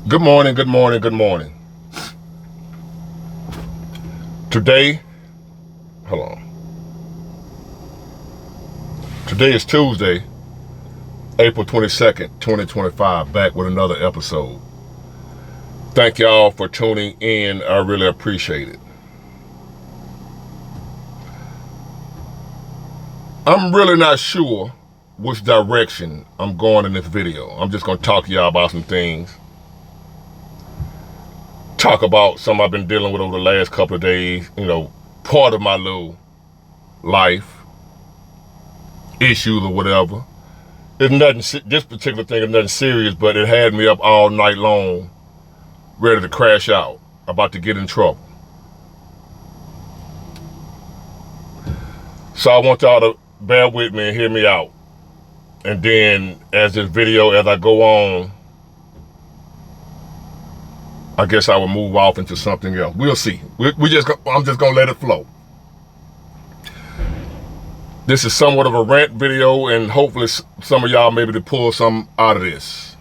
Good morning, good morning, good morning. Today, hold on. Today is Tuesday, April 22nd, 2025, back with another episode. Thank y'all for tuning in. I really appreciate it. I'm really not sure which direction I'm going in this video. I'm just going to talk to y'all about some things. Talk about something I've been dealing with over the last couple of days, part of my little life, issues or whatever. It's nothing, this particular thing is nothing serious, but it had me up all night long, ready to crash out, about to get in trouble. So I want y'all to bear with me and hear me out. And then as I go on, I guess I will move off into something else. We'll see. I'm just gonna let it flow. This is somewhat of a rant video, and hopefully some of y'all maybe to pull something out of this.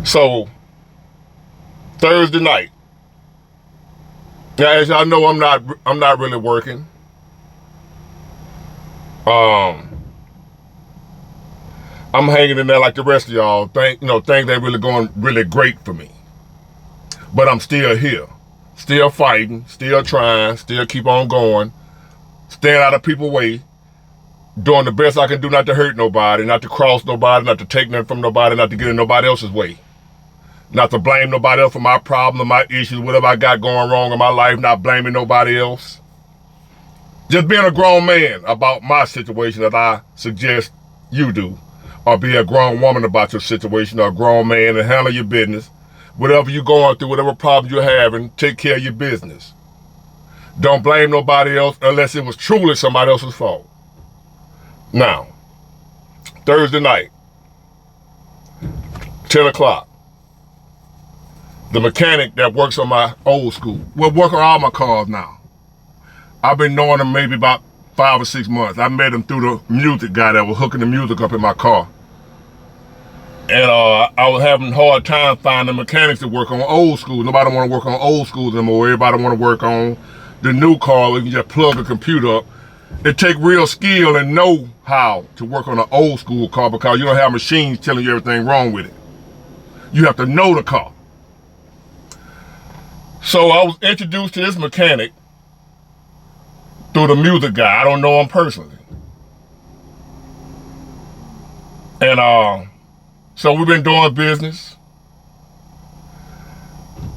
So, Thursday night. Now, as y'all know, I'm not really working. I'm hanging in there like the rest of y'all. Things ain't really going really great for me. But I'm still here. Still fighting, still trying, still keep on going. Staying out of people's way. Doing the best I can do not to hurt nobody, not to cross nobody, not to take nothing from nobody, not to get in nobody else's way. Not to blame nobody else for my problem, my issues, whatever I got going wrong in my life, not blaming nobody else. Just being a grown man about my situation that I suggest you do. Or be a grown woman about your situation, or a grown man, and handle your business. Whatever you're going through, whatever problems you're having, take care of your business. Don't blame nobody else unless it was truly somebody else's fault. Now, Thursday night, 10 o'clock, the mechanic that works on my old school, will work on all my cars now. I've been knowing him maybe about 5 or 6 months. I met him through the music guy that was hooking the music up in my car. And I was having a hard time finding mechanics to work on old school. Nobody want to work on old schools anymore. Everybody want to work on the new car where you can just plug a computer up. It take real skill and know how to work on an old school car because you don't have machines telling you everything wrong with it. You have to know the car. So I was introduced to this mechanic through the music guy. I don't know him personally. And so we've been doing business.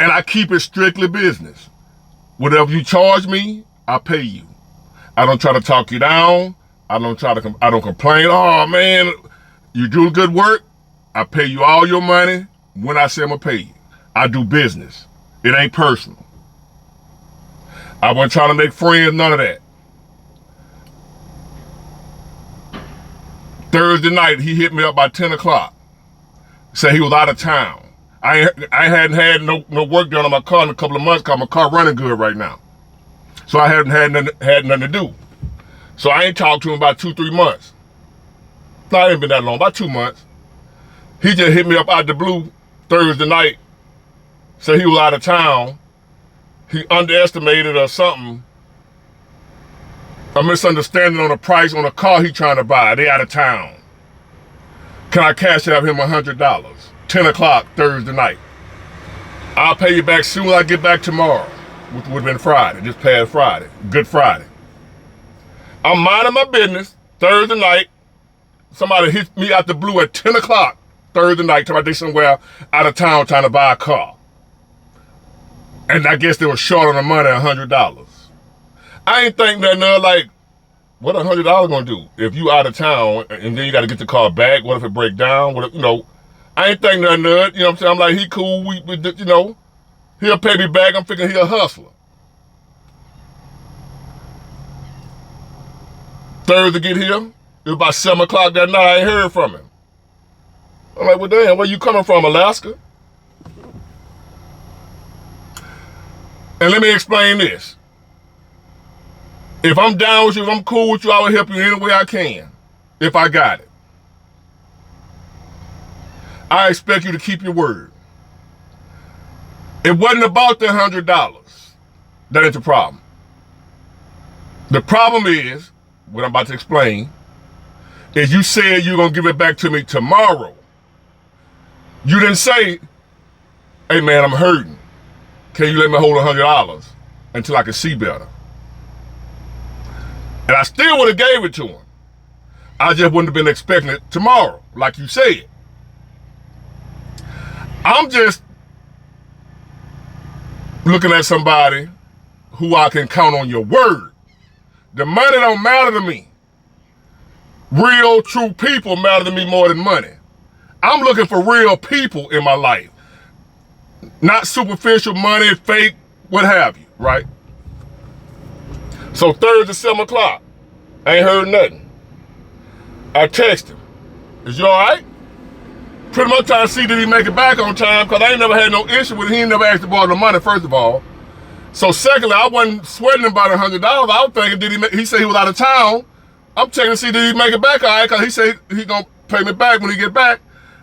And I keep it strictly business. Whatever you charge me, I pay you. I don't try to talk you down. I don't complain. Oh man, you do good work. I pay you all your money when I say I'm gonna pay you. I do business. It ain't personal. I wasn't trying to make friends, none of that. Thursday night, he hit me up by 10 o'clock. Said he was out of town. I hadn't had no work done on my car in a couple of months because my car running good right now. So I hadn't had nothing to do. So I ain't talked to him about 2-3 months. No, it ain't been that long, about 2 months. He just hit me up out the blue Thursday night. Said he was out of town. He underestimated or something. A misunderstanding on the price on a car he trying to buy. They out of town. Can I cash out him $100? 10 o'clock Thursday night. I'll pay you back soon as I get back tomorrow, which would have been Friday, just past Friday, Good Friday. I'm minding my business Thursday night. Somebody hit me out the blue at 10 o'clock Thursday night, talking about they somewhere out of town trying to buy a car. And I guess they were short on the money, $100. I ain't think nothing of like, what $100 gonna do? If you out of town and then you gotta get the car back, what if it break down? What if, I ain't think nothing of it. You know what I'm saying? I'm like, he cool, he'll pay me back. I'm thinking he a hustler. Thursday get here, it was about 7 o'clock that night, I ain't heard from him. I'm like, well damn, where you coming from, Alaska? And let me explain this. If I'm down with you, if I'm cool with you, I will help you any way I can. If I got it. I expect you to keep your word. It wasn't about the $100. That ain't the problem. The problem is, what I'm about to explain, is you said you're going to give it back to me tomorrow. You didn't say, hey man, I'm hurting. Can you let me hold $100 until I can see better? And I still would have gave it to him. I just wouldn't have been expecting it tomorrow, like you said. I'm just looking at somebody who I can count on your word. The money don't matter to me. Real, true people matter to me more than money. I'm looking for real people in my life. Not superficial money, fake, what have you, right? So Thursday, 7 o'clock, I ain't heard nothing. I text him, is you all right? Pretty much trying to see did he make it back on time, because I ain't never had no issue with him. He ain't never asked to borrow the money, first of all. So secondly, I wasn't sweating about $100. I was thinking, he said he was out of town. I'm checking to see did he make it back all right, because he said he gonna pay me back when he get back.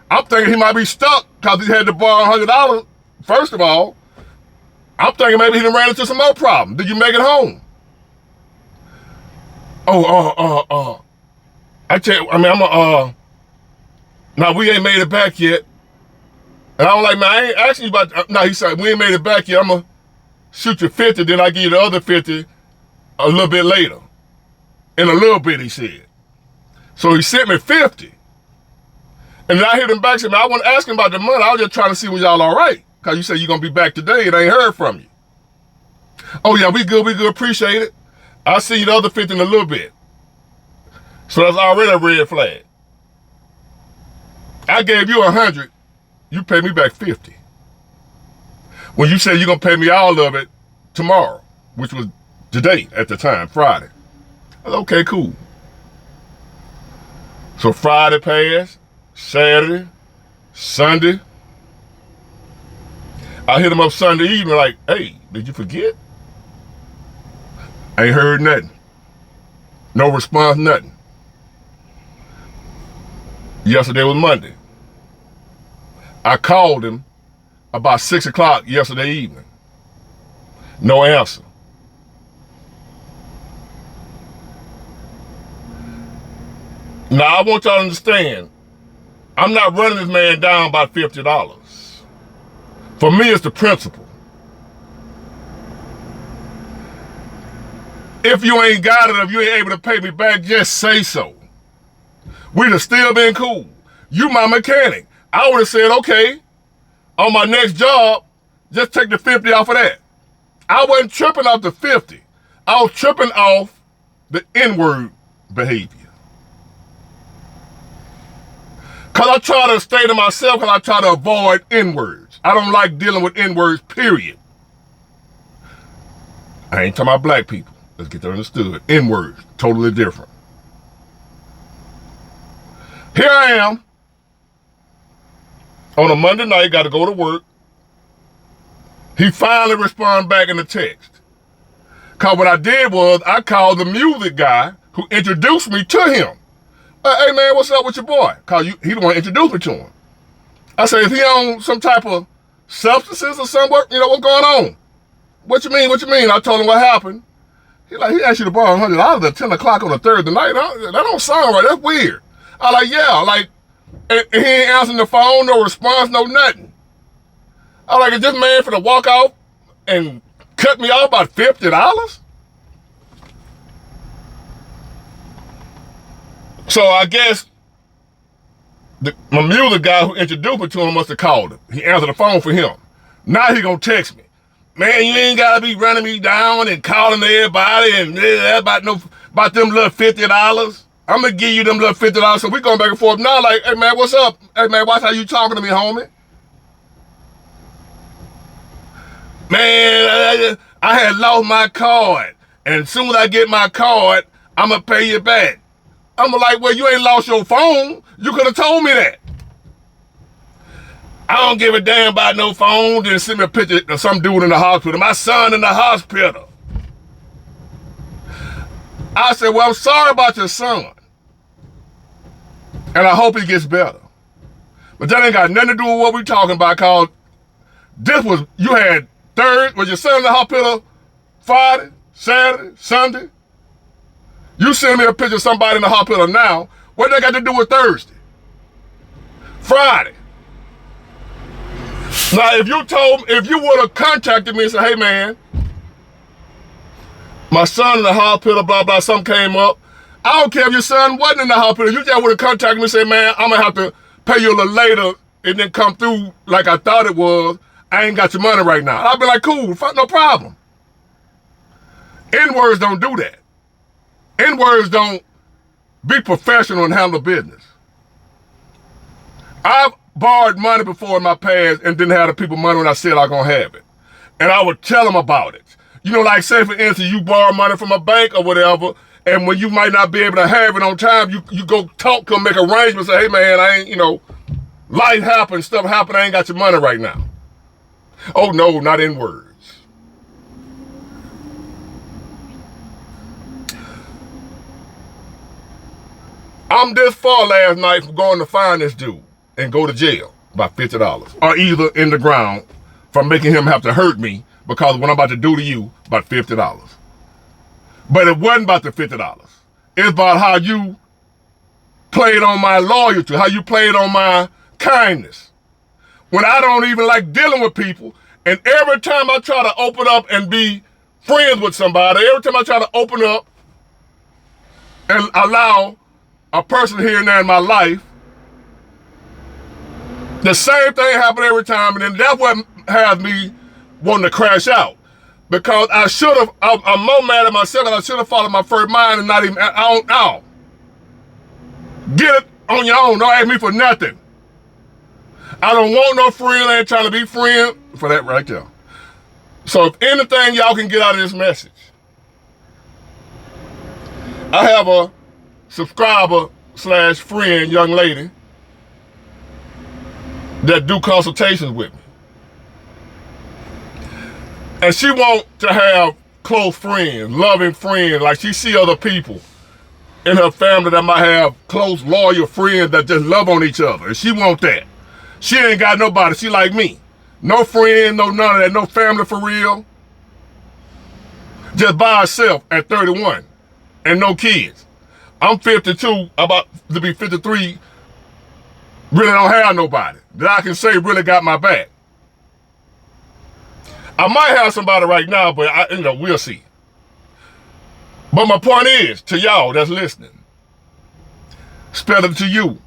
I'm thinking he might be stuck because he had to borrow $100, first of all. I'm thinking maybe he done ran into some more problem. Did you make it home? Now we ain't made it back yet. And I was like, man, I ain't asking you about, no, he said, we ain't made it back yet. I'm going to shoot you 50, then I give you the other 50 a little bit later. In a little bit, he said. So he sent me 50. And then I hit him back and said, man, I wasn't asking about the money. I was just trying to see was y'all all right. Because you said you're going to be back today and I ain't heard from you. Oh, yeah, we good, appreciate it. I'll see you the other 50 in a little bit. So that's already a red flag. I gave you 100, you pay me back 50. When you said you're going to pay me all of it tomorrow, which was today at the time, Friday. I said, okay, cool. So Friday passed, Saturday, Sunday. I hit him up Sunday evening like, hey, did you forget? I ain't heard nothing. No response, nothing. Yesterday was Monday. I called him about 6 o'clock yesterday evening. No answer. Now I want y'all to understand, I'm not running this man down by $50. For me, it's the principle. If you ain't got it, if you ain't able to pay me back, just say so. We'd have still been cool. You my mechanic. I would have said, okay, on my next job, just take the 50 off of that. I wasn't tripping off the 50. I was tripping off the N-word behavior. Because I try to stay to myself, because I try to avoid N-words. I don't like dealing with N-words, period. I ain't talking about black people. Let's get that understood. N-words, totally different. Here I am. On a Monday night, got to go to work. He finally responded back in the text. Because what I did was, I called the music guy who introduced me to him. Hey man, what's up with your boy? Because he the one introduced me to him. I said, is he on some type of substances or something? You know, what's going on? What you mean? I told him what happened. He asked you to borrow $100 at 10 o'clock on a Thursday night. That don't sound right. That's weird. I like, yeah, and he ain't answering the phone, no response, no nothing. I like, is this man finna walk off and cut me off by $50? So I guess my music guy who introduced me to him must have called him. He answered the phone for him. Now he gonna text me. Man, you ain't gotta be running me down and calling everybody and about them little $50. I'm gonna give you them little $50. So we going back and forth now like, hey man, what's up? Hey man, watch how you talking to me, homie. Man, I had lost my card. And as soon as I get my card, I'm gonna pay you back. I'm like, well, you ain't lost your phone. You could have told me that. I don't give a damn about no phone. Then send me a picture of some dude in the hospital. My son in the hospital. I said, well, I'm sorry about your son. And I hope he gets better. But that ain't got nothing to do with what we talking about, cause this was, you had was your son in the hospital Friday, Saturday, Sunday? You send me a picture of somebody in the hospital now. What they got to do with Thursday? Friday. Now, if you would have contacted me and said, hey man, my son in the hospital, blah, blah, something came up. I don't care if your son wasn't in the hospital. You just would have contacted me and said, man, I'm going to have to pay you a little later and then come through like I thought it was. I ain't got your money right now. I'll be like, cool, no problem. N-words don't do that. N-words don't be professional and handle business. I've borrowed money before in my past and didn't have the people money when I said I was going to have it. And I would tell them about it. You know, like say for instance, you borrow money from a bank or whatever, and when you might not be able to have it on time, you go talk to them, make arrangements, say, hey man, I ain't, life happens, stuff happen, I ain't got your money right now. Oh no, not in words. I'm this far last night from going to find this dude and go to jail about $50. Or either in the ground from making him have to hurt me because what I'm about to do to you, about $50. But it wasn't about the $50. It's about how you played on my loyalty, how you played on my kindness. When I don't even like dealing with people, and every time I try to open up and be friends with somebody, every time I try to open up and allow a person here and there in my life, the same thing happen every time, and then that's what has me wanting to crash out. Because I'm more mad at myself, and I should have followed my first mind and not even, I don't. Get it on your own, don't ask me for nothing. I don't want no friend, I ain't trying to be friend for that right there. So if anything y'all can get out of this message, I have a subscriber / friend, young lady, that do consultations with me. And she want to have close friends, loving friends, like she see other people in her family that might have close, loyal friends that just love on each other. And she want that. She ain't got nobody. She like me. No friend, no none of that, no family for real. Just by herself at 31 and no kids. I'm 52, about to be 53, really don't have nobody that I can say really got my back. I might have somebody right now, but we'll see. But my point is, to y'all that's listening, especially to you,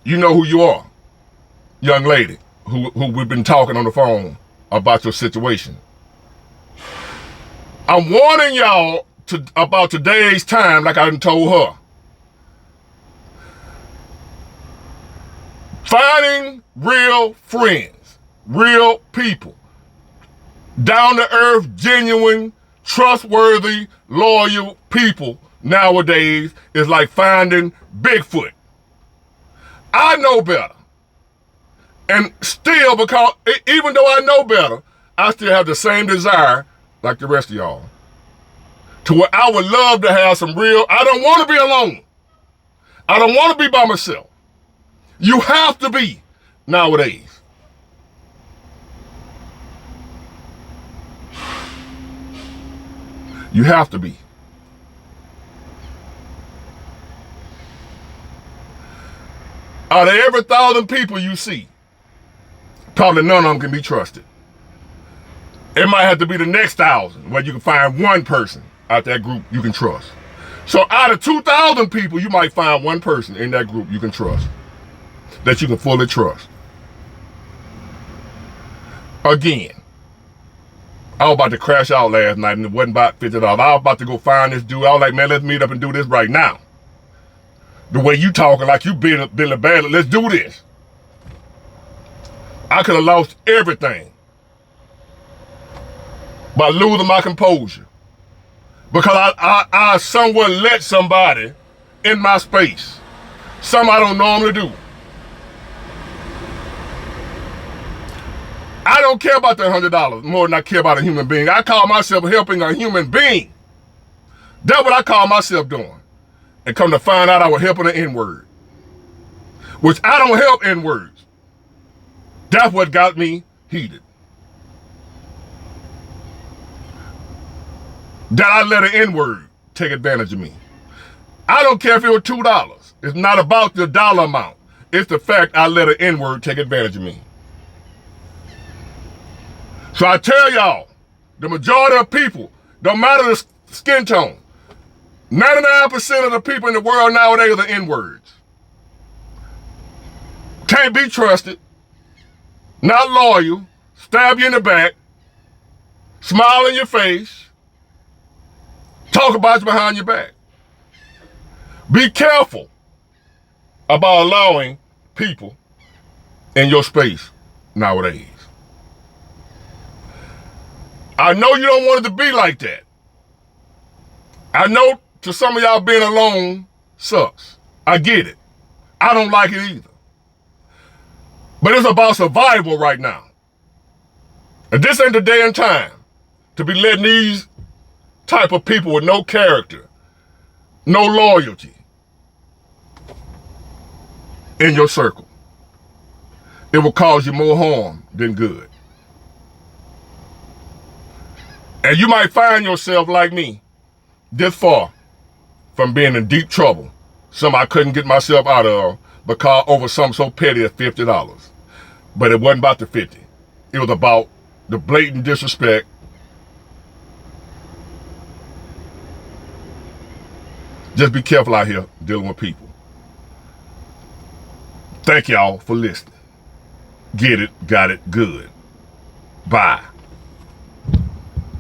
you know who you are, young lady, who we've been talking on the phone about your situation. I'm warning y'all about today's time, like I done told her. Finding real friends, real people, down to earth, genuine, trustworthy, loyal people nowadays is like finding Bigfoot. I know better. And still, because even though I know better, I still have the same desire like the rest of y'all. To where I would love to have some real, I don't want to be alone. I don't want to be by myself. You have to be nowadays. You have to be. Out of every 1,000 people you see, probably none of them can be trusted. It might have to be the next 1,000 where you can find one person out that group you can trust. So out of 2,000 people, you might find one person in that group you can trust, that you can fully trust. Again, I was about to crash out last night and it wasn't about $50. I was about to go find this dude. I was like, man, let's meet up and do this right now. The way you talking like you Billy Badly, let's do this. I could have lost everything by losing my composure. Because I somewhat let somebody in my space. Something I don't normally do. I don't care about the $100 more than I care about a human being. I call myself helping a human being. That's what I call myself doing. And come to find out I was helping an N-word. Which I don't help N-words. That's what got me heated. That I let an N-word take advantage of me. I don't care if it was $2. It's not about the dollar amount. It's the fact I let an N-word take advantage of me. So I tell y'all, the majority of people, don't matter the skin tone, 99% of the people in the world nowadays are N-words. Can't be trusted, not loyal, stab you in the back, smile in your face, talk about you behind your back. Be careful about allowing people in your space nowadays. I know you don't want it to be like that. I know to some of y'all being alone sucks. I get it. I don't like it either. But it's about survival right now. And this ain't the day and time to be letting these type of people with no character, no loyalty in your circle. It will cause you more harm than good. And you might find yourself like me, this far from being in deep trouble, something I couldn't get myself out of because over something so petty as $50. But it wasn't about the 50. It was about the blatant disrespect. Just be careful out here dealing with people. Thank y'all for listening. Get it, got it, good. Bye.